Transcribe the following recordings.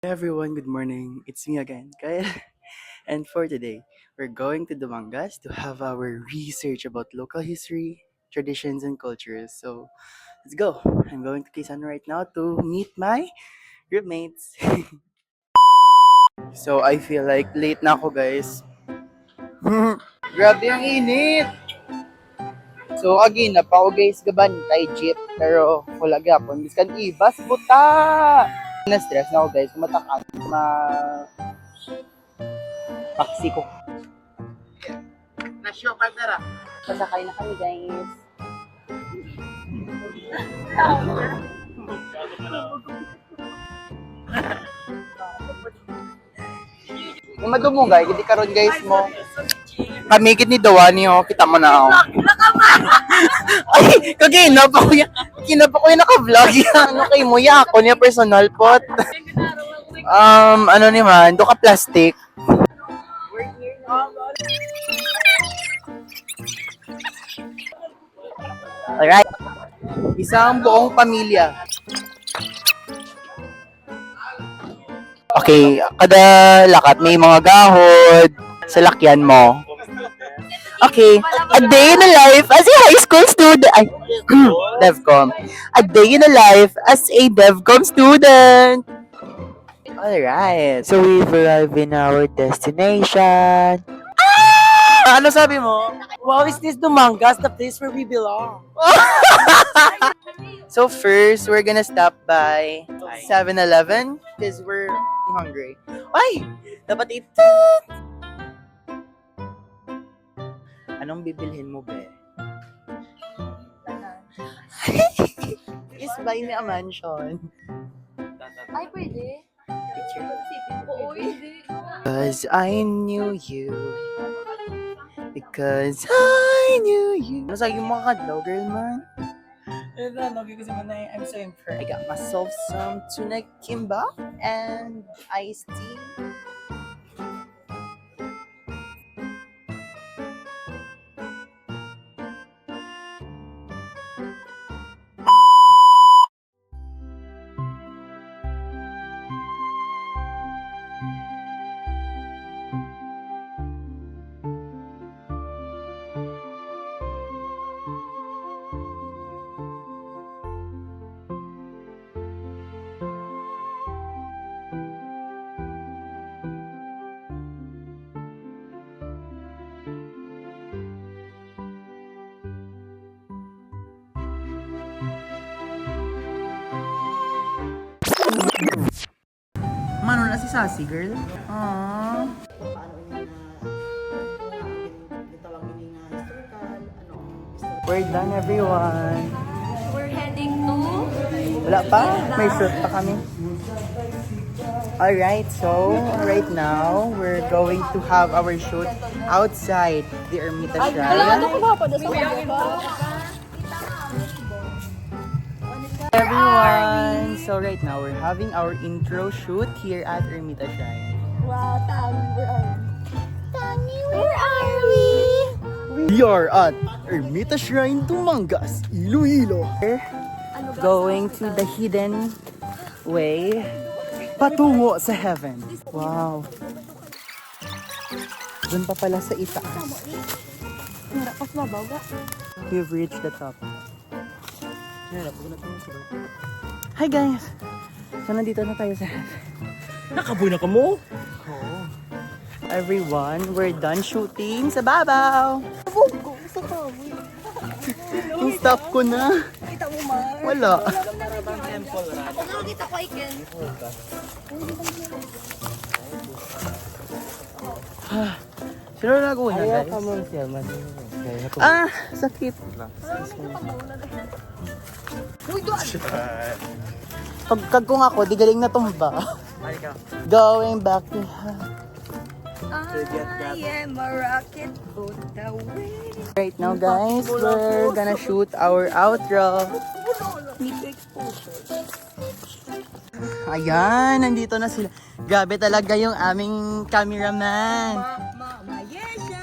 Hey everyone, good morning. It's me again, Kyle. And for today, we're going to Dumangas to have our research about local history, traditions, and cultures. So let's go. I'm going to Quezon right now to meet my group mates. So I feel like late na ako, guys. Grabe ang init! So again, napako guys gaban kay jeep pero wala gyapon biskan ibas buta. Na-stress na ako guys, kumatakan ma paksi ko. Nasyo partner ah. Pasakay na kami guys. Yung madumong guys, hindi karon guys mo. Kami kit ni Dawani oh, kita mo na ako. Ay, kinapa ko yung naka-vlog yan. Ano kay mo ya ako niya personal pot. Ano ni man, do ka plastic. Alright. Isang buong pamilya. Okay, kada lakat may mga gahod sa lakyan mo. Okay, a day in a life as a high school student. Ay, DevCom. A day in a life as a DevCom student. Alright, so we've arrived in our destination. Ano sabi mo? Wow, is this Dumangas, the place where we belong? So first, we're gonna stop by 7-Eleven because we're hungry. Ay! Dapat ito! Anong bibilhin mo, be? Is buy me a mansion. Ay, pwede. Oo, hindi. Because I knew you. Because I knew you. Ano sa yung mga kadlaw, girl man? I'm so impressed. I got myself some tuna kimbap and iced tea. Mano na si Sassy, girl? Aww. We're done, everyone. We're heading to... Wala pa? May shoot pa kami. Alright, so right now, we're going to have our shoot outside the Ermita Shrine. Everyone! So right now, we're having our intro shoot here at Ermita Shrine. Wow, Tami, where are we? Tami, where are we? We are at Ermita Shrine, Dumangas, Iloilo. Going to the hidden way patungo sa heaven. Wow. Doon pa pala sa itaas. Narapas mabaw ga. We've reached the top. Hi guys! So nandito na tayo sa heaven. Nakaboy na ka mo? Everyone, we're done shooting sa babaw. Bugo, sa kawi. Yung stop ko na. Kita mo ma. Wala. Ano kita ko iken? Sino na nag-una guys? Sakit. Uy, doon. Pagkagkong ako, di galing na tumba. Going back to I am a rocket boat away. right now guys, we're gonna shoot our outro. Ayan, nandito na sila. Grabe talaga yung aming cameraman. Mama, yesha.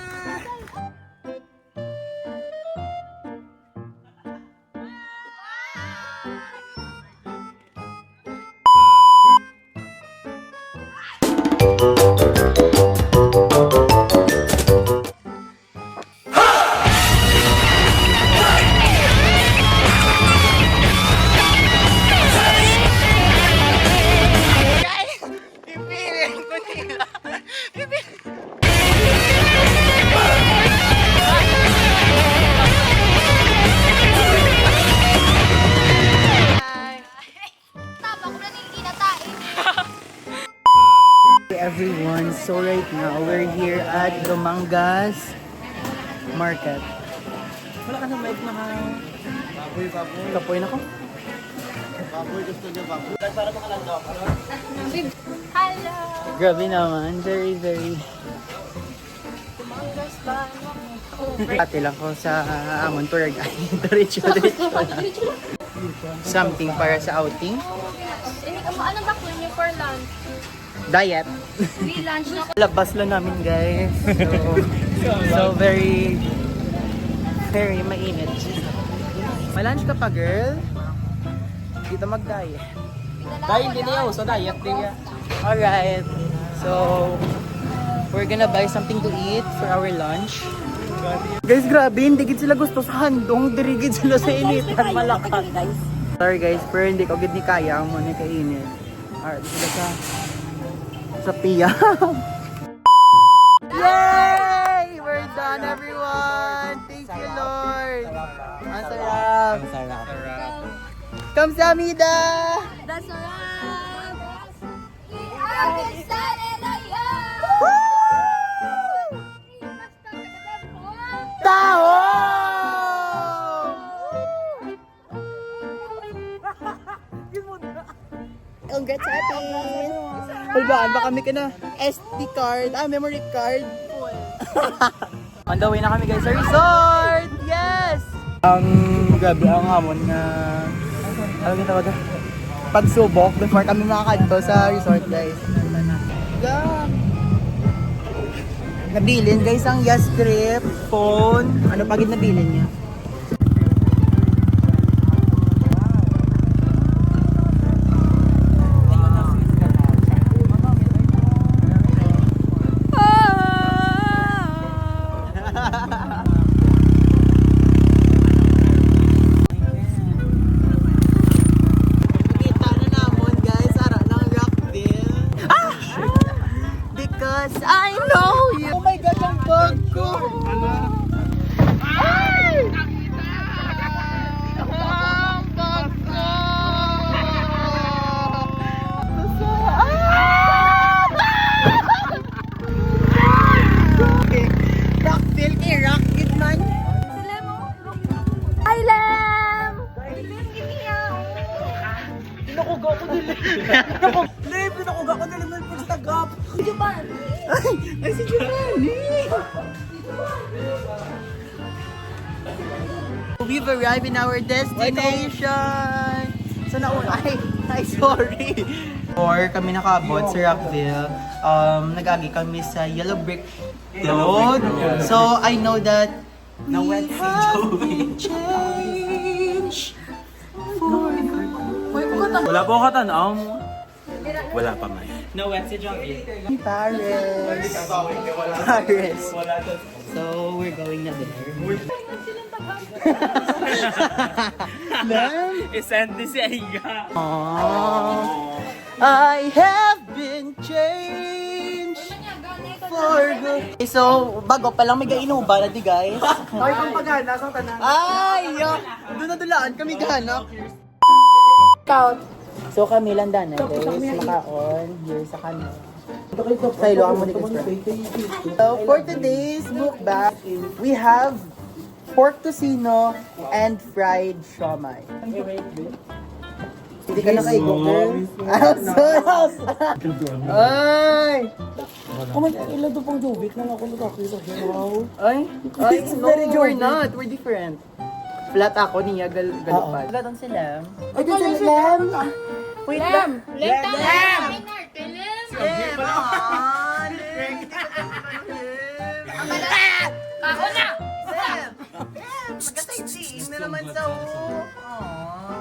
Everyone, so right now we're here at Dumangas Market. Wala ka na mic na baboy. Kapoy na ko? Baboy, gusto niya baboy. Para makalanda ako. Hello! Grabe naman, very. Ate lang ko sa Amon Tour Guide. Diretso. Something para sa outing. Hindi ka mo, anong bakla niyo for lunch? Diet. Free lunch na. Labas lang namin guys. So very mainit. May lunch ka pa girl? Dito mag-diet. Diet din niya, so diet din niya. Alright. So, we're gonna buy something to eat for our lunch. Guys, grabe, hindi gid sila gusto sa handong, dirigid sila sa initan, malakas. Sorry guys, pero hindi ko gid ni kaya ang muna kainit. Alright, sila sa Pia. Yay! We're done everyone! Thank you Lord! Ang sarap! Kamsahamnida! That's alright! We are excited on you! Tao! Congrats ate! Hulbaan ba kami ka na SD card, memory card. On the way na kami guys sa resort! Yes! Grabe ang hamon na ano yung tawag? Pagsubok before kami makakanto sa resort guys. Nabilin guys ang Yas Trip, phone, ano pagid nabilin niya? Because I know you. Oh my God, ang bag ko. Ay! Ang bag ko. Rockville kay Rockit man. Sila mo? Hi, Lam! Pinakuga ko nila. Pinakuga ko nila ng pagstagap. Ay, si Giovanni! We've arrived in our destination! So ay, sorry! Before kami nakabot sa Rockville, nag-agi kami sa Yellow Brick Road. So, I know that we have been changed for good. Wala po katanaw mo. Wala pa man. Paris. So, we're going na there. I-send this si Aiga. I have been changed for good. So, bago pa lang may gainuba na di guys. Ay, kung pagana sa tanan. Ay, doon na dulaan kami gahanap. So kami lang dana guys, makaon here sa kanila. Sa Ilocan mo dito. So for today's mukbang, we have pork tocino and fried siomai. Hindi ka nakaigo, girl. Ay! Ilan to pang jubik na ako nakakita. Ay, no, we're not. We're different. Flat ako, niya galupad. Flat ang sila. Ay, dito sila. Wait lang. Lam! Ako na! Magkatay-team na naman sa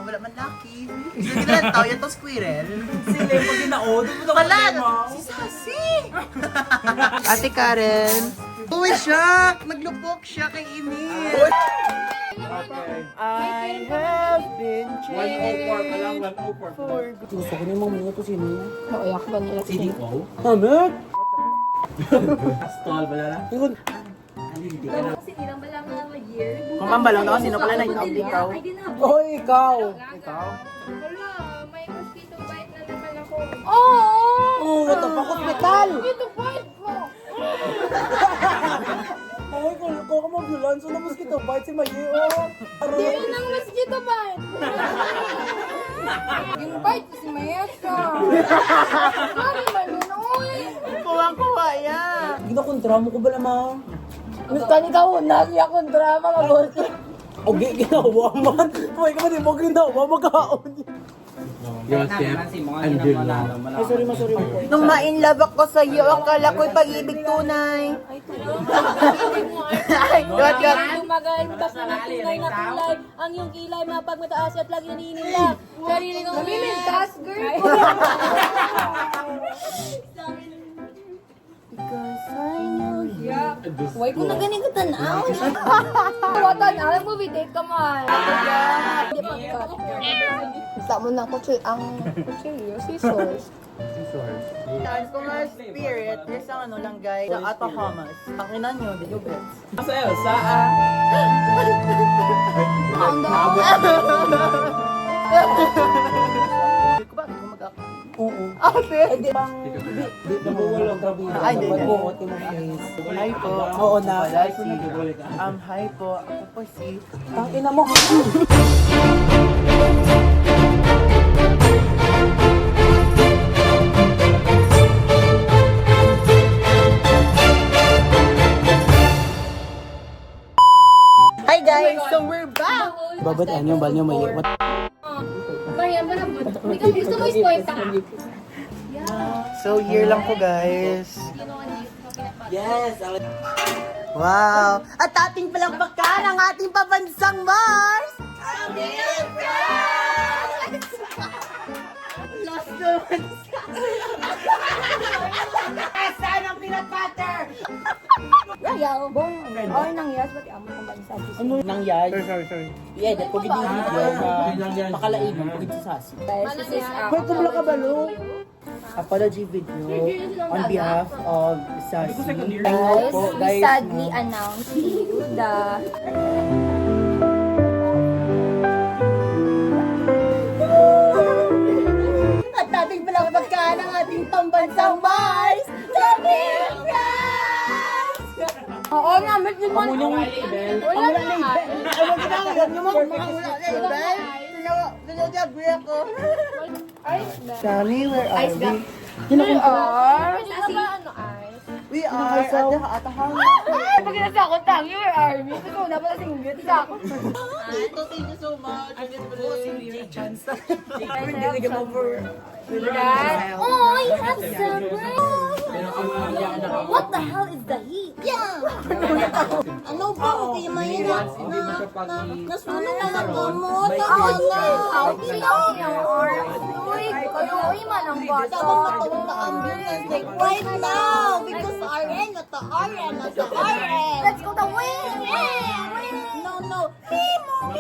wala malaki. Sige na tao, yan to squirrel. Sila yung pag ginaod. Ano ba Wala, problema? si Sassy! Ate Karen, uwi siya! Naglupok siya kay Emil. I have been changed. 104 ka lang, 104. Gusto ko naman muna ito sino. Nauyak ba nila? CDO? Hamit! Stall ba na? Yun. Sinilang ba lang na year? Kung pambalaw na sino pala nag-out ikaw? Oh, ikaw! Ikaw? Wala, may mosquito bite na naman ako. Oh! Oh, what the fuck? Hospital! Mosquito bite po! Ay, kung ka mag-ambulance, so na mosquito bite si Mayi, oh. Hindi ng mosquito bite! Yung bite kasi may esa. Mami, malunoy! Kuwang-kuwa yan. Ginakontra mo ko ba naman? Gusto ni ka unag, yakong drama mabuti. Okay, ginawa man. May ka ba di mo ginawa, magkaon. Joseph, Angela. Ay, sorry. Nung ma-inlove ako sa iyo, akala ko'y pag-ibig tunay. Ay, God. Tumagal, basta na tunay na kulay. Ang iyong kilay, mapagmataas at lagi naninila. Sarili ko Mamimintas, girl! Huwag ko na ganing katanaw. Watan, alam mo, date ka man. Hindi pa ka. Basta mo na ang kutsilyo, scissors. Saan ko nga spirit, there's ang ano lang guys, sa Atahamas. Ang ina nyo, the Ubets. Sa Elsa, Hindi ko ba ako mag-ako? Oo. Ate! Di bang, di na bawal ang grabe. Ay, di. Mag-uot yung face. Hi po. Oo na. Wala si. Hi po. Ako po si. Tangina mo. Hi guys! So we're back! Babadaan yung banyo may what? Maria, malambot. Hindi ka gusto mo i-spoil ka. So year lang po guys. Yes! Wow! At ating palakpakan ang ating pabansang Mars! Lost naman Saan ang peanut butter? Yaw, bong. Ay, nangyas, ba't amo kong bansa? Ano nang yay? Sorry. I-edit ko gidi video na pakalain mo ko gidi sa sasi. Hoy, kumula ka balo. Apology video on behalf of Sassy. Guys, po, we sadly announce to you the At ating palakpakan ang ating pambansang Mars! Jamil Oo nga, ba't di mo? Pamunyong label. Wala na. Ano ginagawa niyo mo? Mga wala na yun, Ben? Sinagabi ako. Shani, where are we? We are. Sino ba ano ay? We are at the Atahama. Pag nasa ako, tangi, where are we? Ito na pala singgit sa ako. Thank you so much. Oh, you have surprise! What the hell is the heat? Ano ba? Hindi mo yun nasunog na gamot. Uy, manang bata. Right now, because RN, not the RN, not the RN. Let's go the win! No. Mimo.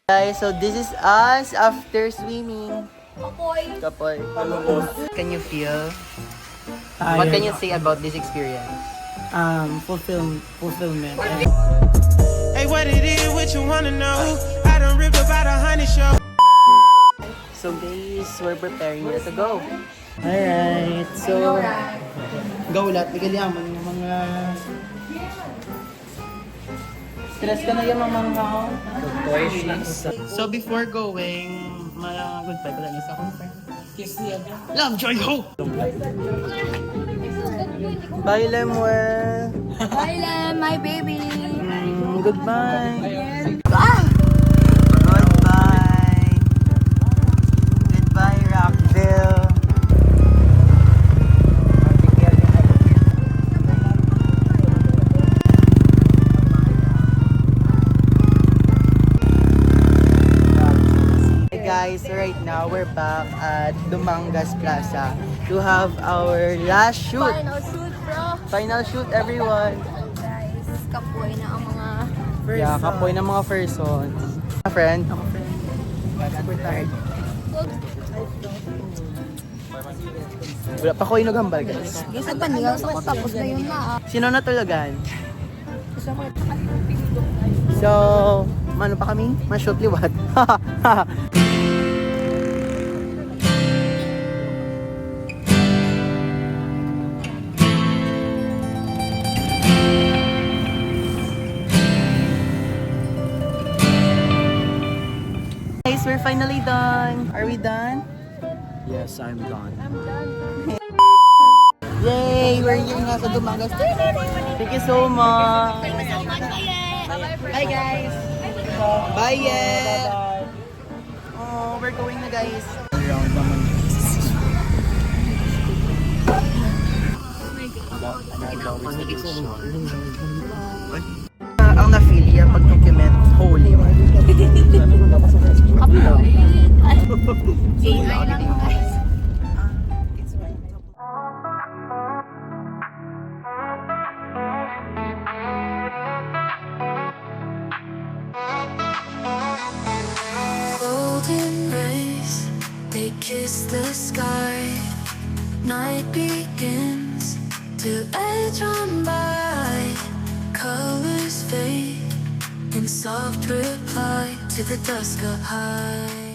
Guys, so this is us after swimming. Apoy. Kapoy. Can you feel? What can you say about this experience? Fulfillment. Hey, what it is, what you wanna know? I done ripped about 100 shows. So guys, we're preparing to go. Alright, so go lahat, bigaliaman ng mga stress ka na yung mamanghaw. So before going, goodbye ko lang isa akong friend. Kiss niya. Love, joy, hope! Bye, Lemuel. Bye, Lem, my baby. Goodbye. Ah! Goodbye. Goodbye, Rockville. Hey guys, so right now we're back at Dumangas Plaza to have our last shoot. Final shoot, bro. Final shoot, everyone. Guys, kapoy na ang mga... Yeah, kapoy ng mga persons. A friend. Super tired. Wala pa ko inugambal, guys. Guys, nagpanigang sa ko tapos na yun na. Sino natulagan? So, ano pa kami? Ma-shoot liwat. Guys, we're finally done. Are we done? Yes, I'm done. Yay! We're here nga sa Dumangas. Thank you so much. Hi guys! Bye yeah! Oh, we're going na guys. Ang na-feel yan pag document, holy. AI lang guys. Golden rays, they kiss the sky. Night begins to edge on by. Colors fade in soft reply to the dusk of high.